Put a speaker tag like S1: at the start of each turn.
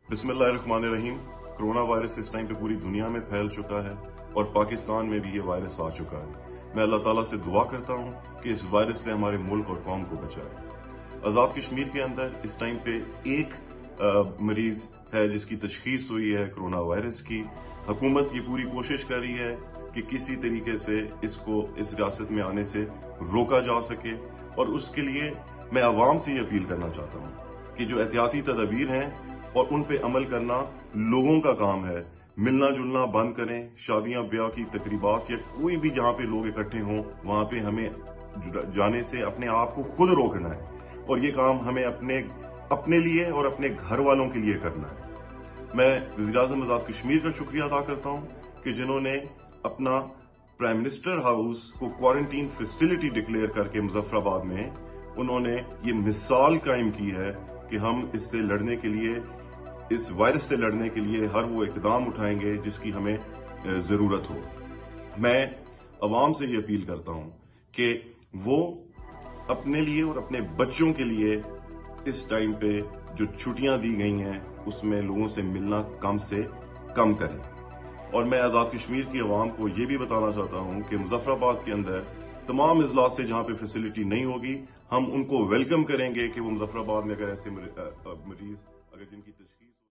S1: बिस्मिल्लाहिर्रहमानिर्रहीम। Corona virus इस time पे पूरी दुनिया में फैल चुका है और पाकिस्तान में भी ये वायरस आ चुका है। मैं अल्लाह ताला से दुआ करता हूँ कि इस वायरस से हमारे मुल्क और कौम को बचाए। आजाद कश्मीर के अंदर इस टाइम पे एक मरीज है जिसकी तशखीस हुई है कोरोना वायरस की। हुकूमत ये पूरी कोशिश कर रही है कि किसी तरीके से इसको इस रियासत में आने से रोका जा सके, और उसके लिए मैं आवाम से ये अपील करना चाहता हूँ कि जो एहतियाती तदबीर हैं और उन पे अमल करना लोगों का काम है। मिलना जुलना बंद करें। शादियां ब्याह की तकरीबात या कोई भी जहां पे लोग इकट्ठे हों वहां पे हमें जाने से अपने आप को खुद रोकना है, और ये काम हमें अपने लिए और अपने घर वालों के लिए करना है। मैं वज़ीर-ए-आज़म आजाद कश्मीर का शुक्रिया अदा करता हूं कि जिन्होंने अपना प्राइम मिनिस्टर हाउस को क्वारंटीन फैसिलिटी डिक्लेयर करके मुजफ्फराबाद में उन्होंने ये मिसाल कायम की है कि हम इससे लड़ने के लिए, इस वायरस से लड़ने के लिए हर वो इकदाम उठाएंगे जिसकी हमें जरूरत हो। मैं अवाम से ये अपील करता हूं कि वो अपने लिए और अपने बच्चों के लिए इस टाइम पे जो छुट्टियां दी गई हैं उसमें लोगों से मिलना कम से कम करें। और मैं आजाद कश्मीर की अवाम को ये भी बताना चाहता हूं कि मुजफ्फराबाद के अंदर तमाम इजलास से जहां पे फैसिलिटी नहीं होगी हम उनको वेलकम करेंगे कि वो मुजफ्फराबाद में अगर ऐसे मरीज अगर जिनकी